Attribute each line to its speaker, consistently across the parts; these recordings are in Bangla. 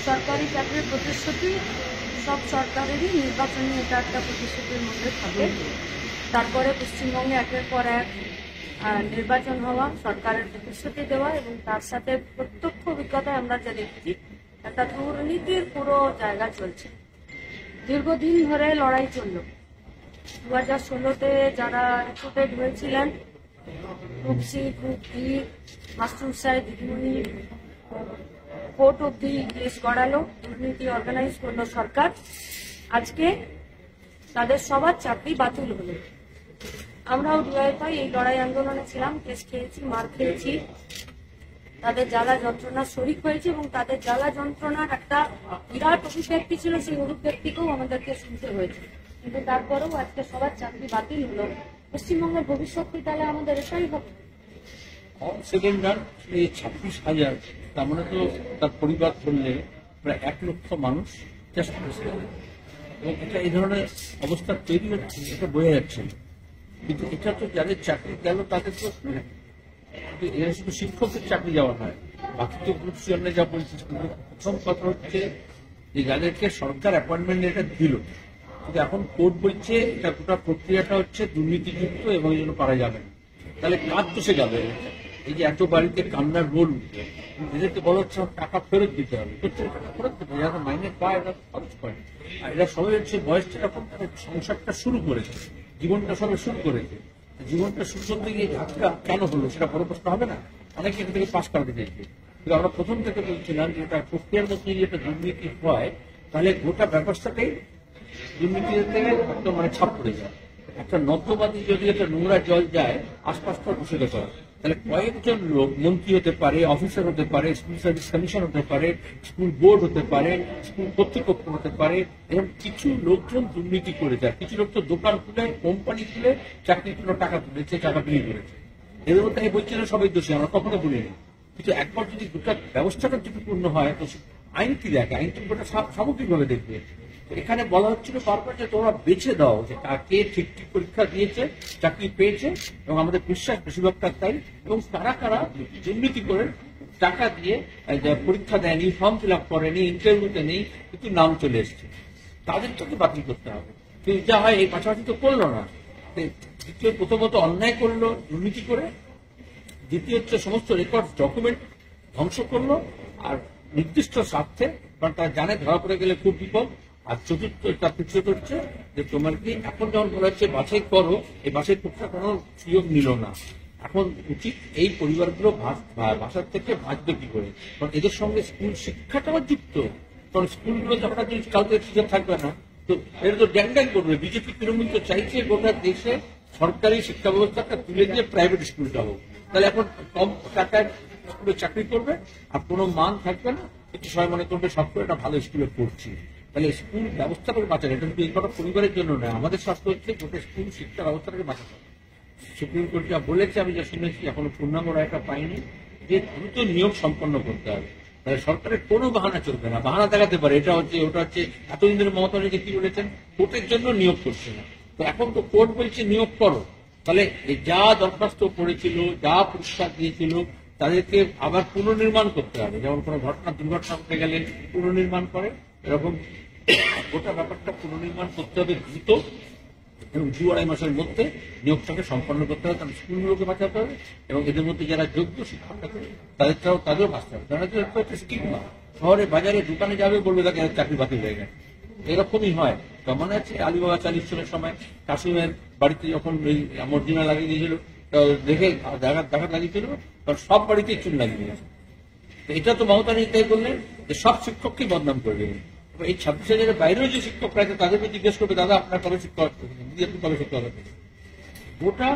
Speaker 1: সরকারি চাকরির প্রতিশ্রুতি সব সরকারেরই নির্বাচনী এটা একটা প্রতিশ্রুতির মধ্যে থাকে। তারপরে পশ্চিমবঙ্গে একের পর এক নির্বাচন হওয়া, সরকারের প্রতিশ্রুতি দেওয়া এবং তার সাথে প্রত্যক্ষ অভিজ্ঞতায় আমরা যা দেখছি একটা দুর্নীতির পুরো জায়গা চলছে। দীর্ঘদিন ধরে লড়াই চলল। 2016-তে যারা রিক্রুটেড হয়েছিলেন, group C, group B, master সাহেব, দিদিমণি, কোর্ট অব্দি কেস গড়ালো, দুর্নীতি অর্গানাইজ করলো সরকার। আজকে তাদের সবার চাকরি বাতিল হলো। আমরাও ডিওয়াইফাই এই লড়াই আন্দোলনে ছিলাম, কেস খেয়েছি, মার খেয়েছি, তাদের জ্বালা যন্ত্রণার শরিক হয়েছে এবং তাদের জ্বালা যন্ত্রণার একটা বিরাট অভিব্যক্তি ছিল, সেই অভিব্যক্তিকেও আমাদেরকে শুনতে হয়েছে। কিন্তু তারপরেও আজকে সবার চাকরি বাতিল হলো। পশ্চিমবঙ্গের ভবিষ্যৎ কি তাহলে আমাদের এটাই হবে?
Speaker 2: সেকেন্ড রান এই 26,000, তার মানে তো তার পরিবার ধরলে প্রায় 1 লক্ষ মানুষ চেষ্টা করছে এবং এটা এই ধরনের অবস্থা তৈরি হচ্ছে, এটা বোঝা যাচ্ছে। কিন্তু এটা তো যাদের চাকরি গেল তাদের তো এরা শুধু শিক্ষকের চাকরি যাওয়া হয়, বাকি তো গ্রুপ সি যা বলছে। প্রথম কথা হচ্ছে যে যাদেরকে সরকার অ্যাপয়েন্টমেন্ট এটা দিল, কিন্তু এখন কোর্ট বলছে এটা গোটা প্রক্রিয়াটা হচ্ছে দুর্নীতিযুক্ত এবং এই জন্য পারা যাবে না। তাহলে কাজ তো সে যাবে। এই যে এত বাড়িতে কান্নার রোল উঠবে, এদেরকে বলা হচ্ছে টাকা ফেরত দিতে হবে, প্রত্যেক টাকা ফেরত দিতে হবে, যারা মাইনে পায় এরা খরচ করে। আর এরা সবাই হচ্ছে বয়সটা যখন সংসারটা শুরু করেছে, জীবনটা সবাই শুরু করেছে, জীবনটা শুরু করতে গিয়ে ধাক্কা কেন হলো সেটা বড় প্রশ্ন হবে না? অনেকে এখান থেকে পাশ করাতে চাইছে, কিন্তু আমরা প্রথম থেকে বলছিলাম যে এটা প্রক্রিয়ার মধ্যে যদি একটা দুর্নীতি হয় তাহলে গোটা ব্যবস্থাটাই দুর্নীতির থেকে একদম ছাপ পড়ে যায়। একটা নর্দমাতে যদি একটা নোংরা জল যায়, আশপাশটা দূষিত করে, তাহলে কয়েকজন লোক মন্ত্রী হতে পারে, অফিসার হতে পারে, স্কুল সার্ভিস কমিশন হতে পারে, স্কুল বোর্ড হতে পারে, স্কুল কর্তৃপক্ষ হতে পারে, এরকম কিছু লোকজন দুর্নীতি করে যায়। কিছু লোক তো দোকান খুলে, কোম্পানি খুলে চাকরির জন্য টাকা তুলেছে, টাকা বিলি করেছে। এদের মধ্যে আমি বলছি না সবাই দোষী, আমরা কখনো বলিনি, কিন্তু একবার যদি গোটা ব্যবস্থাটা ত্রুটিপূর্ণ হয় তো আইন কি দেখে? আইন তো গোটা সামগ্রিকভাবে দেখবে। এখানে বলা হচ্ছিল বারবার যে তোমরা বেছে দাও যে কাকে ঠিক ঠিক পরীক্ষা দিয়েছে, চাকরি পেয়েছে, এবং আমাদের বিশ্বাস বেশিরভাগটা তাই। এবং কারা কারা দুর্নীতি করে টাকা দিয়ে পরীক্ষা দেয়নি, ফর্ম ফিল আপ করেনি, ইন্টারভিউতে নেই, কিন্তু নাম চলে এসছে, তাদেরটাকে বাতিল করতে হবে। কিন্তু যা হয় এই পাশাপাশি তো করলো না। দ্বিতীয়, প্রথমত অন্যায় করলো দুর্নীতি করে, দ্বিতীয় হচ্ছে সমস্ত রেকর্ড ডকুমেন্ট ধ্বংস করলো, আর নির্দিষ্ট স্বার্থে, কারণ তারা জানে ধরা পড়ে গেলে খুব বিপদ। আর চতুর্থ হচ্ছে যে তোমার কি এখন যখন বলা হচ্ছে বাছাই করো, এই বাছাই করতে কোনো সুযোগ নিল না। এখন উচিত এই পরিবারগুলো বাসার থেকে বাঁচবে কি করে, কারণ এদের সঙ্গে স্কুল শিক্ষাটাও যুক্ত। কারণ স্কুলগুলো যখন কালকে টিচার থাকবে না, তো এর তো ড্যাং ড্যাং করবে। বিজেপি তৃণমূল তো চাইছে গোটা দেশে সরকারি শিক্ষা ব্যবস্থাটা তুলে দিয়ে প্রাইভেট স্কুলটা হোক। তাহলে এখন কম টাকায় স্কুলে চাকরি করবে আর কোনো মান থাকবে না, কিন্তু সবাই মনে করবে সব করে একটা ভালো স্কুলে পড়ছি। তাহলে স্কুল ব্যবস্থাটাকে বাঁচানো, এটা কিন্তু এই কটা পরিবারের জন্য নয়, আমাদের স্বার্থ হচ্ছে গোটা স্কুল শিক্ষা ব্যবস্থাটাকে বাঁচাতে হবে। সুপ্রিম কোর্ট যা বলেছে, আমি যা শুনেছি, এখনো পূর্ণাঙ্গ রায়টা পাইনি, যে দ্রুত নিয়োগ সম্পন্ন করতে হবে। তাহলে সরকারের কোনো বাহানা চলবে না। বাহানা দেখাতে পারে এটা হচ্ছে ওটা হচ্ছে, এতদিন ধরে মমতা ব্যানার্জি কি বলেছেন, কোর্টের জন্য নিয়োগ করছে না। তো এখন তো কোর্ট বলছে নিয়োগ করো, তাহলে যা দরখাস্ত করেছিল, যা পুরস্কার দিয়েছিল, তাদেরকে আবার পুনর্নির্মাণ করতে হবে। যেমন কোনো দুর্ঘটনা ঘটে গেলে পুনর্নির্মাণ করে, এরকম গোটা ব্যাপারটা পুনর্নির্মাণ করতে হবে দ্রুত, এবং 2-2.5 মাসের মধ্যে নিয়োগটাকে সম্পন্ন করতে হবে। কারণ স্কুলগুলোকে বাঁচাতে হবে এবং এদের মধ্যে যারা যোগ্য শিক্ষক থাকে তাদেরও বাঁচতে হবে। তারা হচ্ছে স্টিগমা, শহরে বাজারে দোকানে যাবে বলবে তাকে চাকরি বাতিল হয়ে গেছে, এরকমই হয়। মনে আছে আলিবাবা 40 সালের সময় কাশিমের বাড়িতে যখন মর্জিনা লাগিয়ে দিয়েছিল, দেখে দেখা লাগিয়েছিল, কারণ সব বাড়িতেই চুল লাগিয়ে দিয়েছে। এটা তো মমতা তাই বললেন যে সব শিক্ষককেই বদনাম করবে। এই 26,000-এর বাইরেও যে শিক্ষকরা আছে তাদেরকে জিজ্ঞেস করবে, দাদা আপনার কবে শিক্ষক, আপনি কবে শিক্ষক হবে? গোটা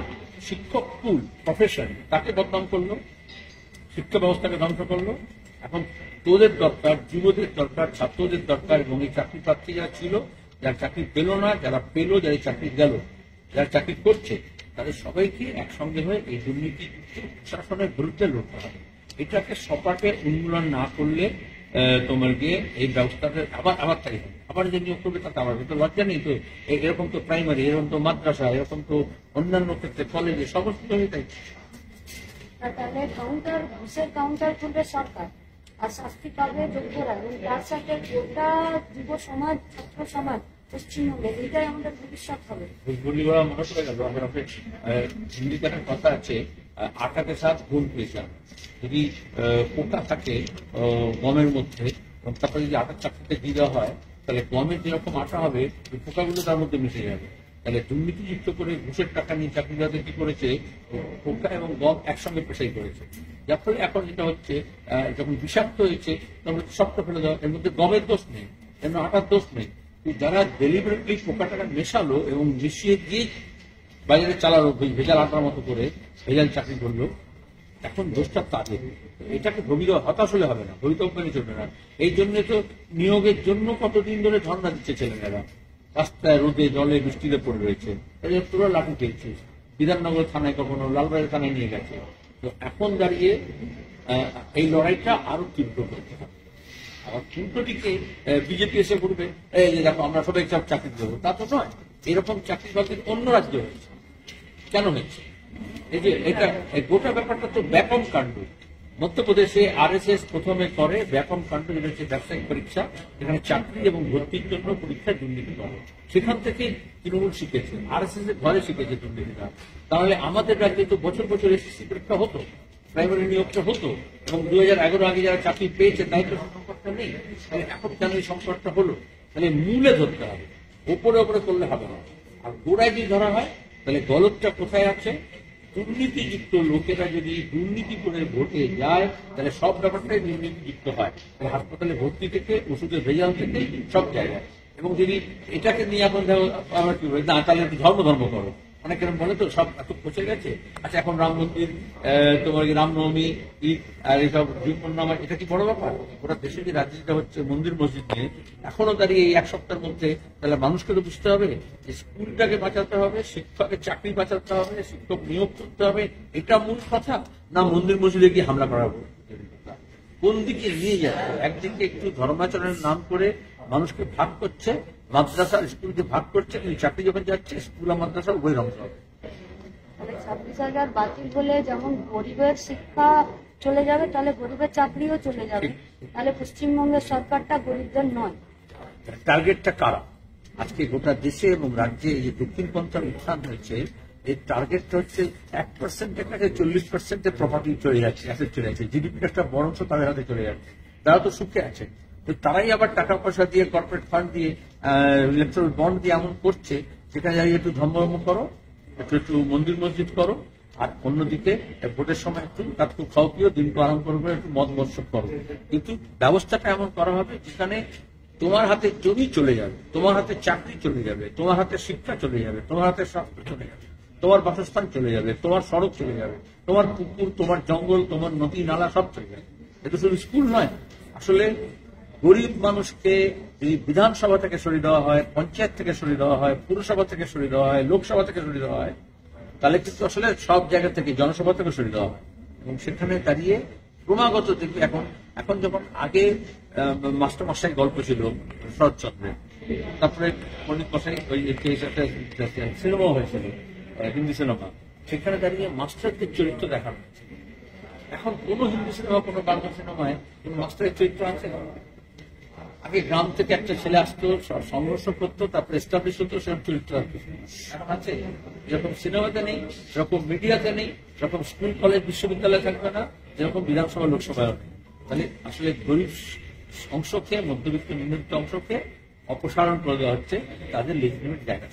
Speaker 2: শিক্ষক কুল প্রফেশন তাকে বদনাম করলো, শিক্ষা ব্যবস্থাকে ধ্বংস করলো। এখন তোদের দরকার, যুবদের দরকার, ছাত্রদের দরকার, এবং এই চাকরি প্রার্থী যারা ছিল, যারা চাকরি পেল না, যারা পেলো, যারা চাকরি গেল, যারা চাকরি করছে, তাদের সবাইকে একসঙ্গে হয়ে এই দুর্নীতি শাসনের বিরুদ্ধে লড়তে হবে। এটাকে সপাটে উন্মূলন না করলে তোমার গিয়ে এই ব্যবস্থাটা আবার তাই হবে। আবার যে নিয়োগ করবে তাতে আবার তো লজ্জা নেই তো। এরকম তো প্রাইমারি, এরকম তো মাদ্রাসা, এরকম তো অন্যান্য ক্ষেত্রে কলেজে সমস্ত হয়ে তাই।
Speaker 1: তাহলে ঘুষের কাউন্টার খুলবে সরকার, আর শাস্তি পাবে যোগ্যরা, এবং তার সাথে গোটা যুব সমাজ, ছাত্র সমাজ পশ্চিমবঙ্গে, এটাই আমাদের ভবিষ্যৎ হবে।
Speaker 2: গুলি করা মনে পড়ে গেল আমার হিন্দিতে একটা কথা আছে, আটাকে সাথ গুণ পেশা। যদি পোকা থাকে গমের মধ্যে, এবং তারপরে যদি আটার চাকরিতে দিয়ে দেওয়া হয়, তাহলে গমের যেরকম আটা হবে ওই পোকাগুলো তার মধ্যে মিশে যাবে। তাহলে দুর্নীতিযুক্ত করে ঘুষের টাকা নিয়ে চাকরিদারকে কি করেছে, পোকা এবং গম একসঙ্গে পেশাই করেছে। যার ফলে এখন যেটা হচ্ছে, যখন বিষাক্ত হয়েছে তখন সবটা ফেলে দেওয়া। এর মধ্যে গমের দোষ নেই, এর আটার দোষ নেই। যারা ডেলিভারেটলি পোকাটাকে মেশালো এবং মিশিয়ে দিয়ে বাজারে চালালো ভেজাল আটার মতো করে, ভেজাল চাকরি করলো, এখন দোষটা তাদের। এটাকে হতাশ হলে হবে না, ভবিত মেনে চলবে না। এই জন্য তো নিয়োগের জন্য কতদিন ধরে ধর্ণা দিচ্ছে ছেলেমেয়েরা, রাস্তায় রোদে জলে বৃষ্টিতে পড়ে রয়েছে। তোরা লাঠি খেয়েছিস, বিধাননগর থানায় কখনো লালবাড়ি থানায় নিয়ে গেছে। তো এখন দাঁড়িয়ে এই লড়াইটা আরো তীব্র করতে হবে। আবার উল্টোটিকে বিজেপি এসে বলবে এই যে দেখো আমরা সবাই সব চাকরি দেবো, তা তো নয়। এরকম চাকরি বাকরি অন্য রাজ্যে হয়েছে, কেন হয়েছে? এই যে এটা গোটা ব্যাপারটা তো ব্যাপক কাণ্ড। মধ্যপ্রদেশে RSS প্রথমে করে ব্যাপক কাণ্ড, যেটা হচ্ছে ব্যবসায়িক পরীক্ষা, এখানে চাকরি এবং ভর্তির জন্য পরীক্ষায় দুর্নীতি করে। সেখান থেকে তৃণমূল শিখেছে, RSS এর ঘরে শিখেছে দুর্নীতিটা। তাহলে আমাদের রাজ্যে তো বছর বছর SSC পরীক্ষা হতো, প্রাইমারি নিয়োগটা হতো, এবং 2011 আগে যারা চাকরি পেয়েছে তাই তো সংকটটা নেই। তাহলে এখন কেন এই সংকটটা হলো? তাহলে মূলে ধরতে হবে, ওপরে ওপরে করলে হবে না। আর গোড়ায় যদি ধরা হয় তাহলে গলতটা কোথায় আছে? দুর্নীতিযুক্ত লোকেরা যদি দুর্নীতি করে ভোটে যায়, তাহলে সব ব্যাপারটাই দুর্নীতিযুক্ত হয়। হাসপাতালে ভর্তি থেকে, ওষুধের ভেজাল থেকে, সব জায়গায়। এবং যদি এটাকে নিয়ে এখন আমরা কি বলি, না তাহলে একটু ধর্ম করো, অনেকে বলে তো সব এত পচে গেছে। আচ্ছা এখন রাম মন্দির, তোমার রামনবমী, ঈদ আর এইসব জীবননামা, এটা কি বড় ব্যাপার? ওরা দেশে যে রাজনীতিটা হচ্ছে মন্দির মসজিদ নিয়ে, এখনো দাঁড়িয়ে এই এক সপ্তাহের মধ্যে, তাহলে মানুষকে তো বুঝতে হবে যে স্কুলটাকে বাঁচাতে হবে, শিক্ষকের চাকরি বাঁচাতে হবে, শিক্ষক নিয়োগ করতে হবে। এটা মূল কথা, না মন্দির মসজিদে গিয়ে হামলা করা হবে? কোন দিকে নিয়ে যাচ্ছে? একদিকে একটু ধর্মাচরণের নাম করে মানুষকে ভাগ করছে, মাদ্রাসা স্কুলকে ভাগ করছে, কিন্তু চাকরি যখন যাচ্ছে স্কুল আর মাদ্রাসা উভয় ধ্বংস হবে।
Speaker 1: 26,000 বাতিল হলে যেমন গরিবের শিক্ষা চলে যাবে, তাহলে গরিবের চাকরিও চলে যাবে। তাহলে পশ্চিমবঙ্গের সরকারটা গরিবদের নয়।
Speaker 2: টার্গেটটা কারা? আজকে গোটা দেশে এবং রাজ্যে এই যে দক্ষিণপন্থার উত্থান হয়েছে, এই টার্গেটটা হচ্ছে 1%-এর কাছে 40%-এর প্রপার্টি চলে যাচ্ছে, অ্যাসেট চলে যাচ্ছে, জিডিপির একটা বড় অংশ তাদের হাতে চলে যাচ্ছে। তারা তো সুখে আছে, তো তারাই আবার টাকা পয়সা দিয়ে, কর্পোরেট ফান্ড দিয়ে, ইলেকট্রাল বন্ড দিয়ে এমন করছে, সেখানে যাই একটু ধর্ম করো, একটু মন্দির মসজিদ করো, আর অন্যদিকে ভোটের সময় একটু একটু খাও পিও, দিনকে আরাম করবে, একটু মদ মৎসব করো। কিন্তু ব্যবস্থাটা এমন করা হবে যেখানে তোমার হাতে জমি চলে যাবে, তোমার হাতে চাকরি চলে যাবে, তোমার হাতে শিক্ষা চলে যাবে, তোমার হাতে স্বাস্থ্য চলে যাবে, তোমার বাসস্থান চলে যাবে, তোমার সড়ক চলে যাবে, তোমার পুকুর, তোমার জঙ্গল, তোমার নদী নালা সব চলে যাবে। এটা শুধু স্কুল নয়, আসলে গরিব মানুষকে যদি বিধানসভা থেকে সরিয়ে দেওয়া হয়, পঞ্চায়েত থেকে সরিয়ে দেওয়া হয়, পুরসভা থেকে সরিয়ে দেওয়া হয়, লোকসভা থেকে সরিয়ে দেওয়া হয়, তাহলে কিন্তু আসলে সব জায়গা থেকে, জনসভা থেকে সরিয়ে দেওয়া হয়। এবং সেখানে দাঁড়িয়ে ক্রমাগত দেখবে, এখন যখন আগে মাস্টারমশাই গল্প ছিল শরৎচন্দ্রের, তারপরে পণ্ডিত মশাই ওই সিনেমাও হয়েছিল, হিন্দি সিনেমা, সেখানে দাঁড়িয়ে মাস্টারদের চরিত্র দেখানো হয়েছে। এখন কোন হিন্দি সিনেমা, কোন বাংলা সিনেমায় কোন মাস্টারের চরিত্র আছে? আগে গ্রাম থেকে একটা ছেলে আসতো, সংঘর্ষ করতো, তারপরে এস্টাবলিশ হতো, সেরকম চরিত্র এখন আছে। যেরকম সিনেমাতে নেই, যেরকম মিডিয়াতে নেই, যেরকম স্কুল কলেজ বিশ্ববিদ্যালয় থাকবে না, যেরকম বিধানসভা লোকসভায় নেই। তাহলে আসলে গরিব অংশকে, মধ্যবিত্ত নিম্নবিত্ত অংশকে অপসারণ করে দেওয়া হচ্ছে তাদের লেজিটিমেট জায়গা।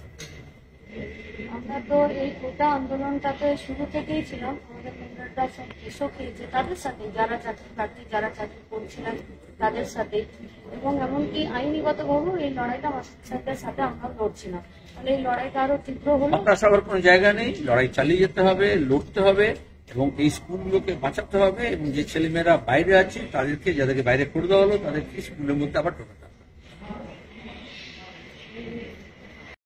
Speaker 1: আমরা তো এই গোটা আন্দোলনটাতে শুরু থেকেই ছিলাম, আমাদের কমরেডরা সব এসো খেয়েছে তাদের সাথে, যারা চাকরি প্রার্থী, যারা চাকরি করছিলেন তাদের সাথে, এবং এমনকি আইনিগতভাবেও এই লড়াইটা মাস্টারদের সাথে আমরা লড়ছিলাম। তাহলে এই লড়াইটা আরো তীব্র হলো।
Speaker 2: হতাশ হওয়ার কোনো জায়গা নেই, লড়াই চালিয়ে যেতে হবে, লড়তে হবে, এবং এই স্কুলগুলোকে বাঁচাতে হবে, এবং যে ছেলেমেয়েরা বাইরে আছে তাদেরকে, যাদেরকে বাইরে করে দেওয়া হলো, তাদেরকে স্কুলের মধ্যে আবার ঢোকাতে হবে।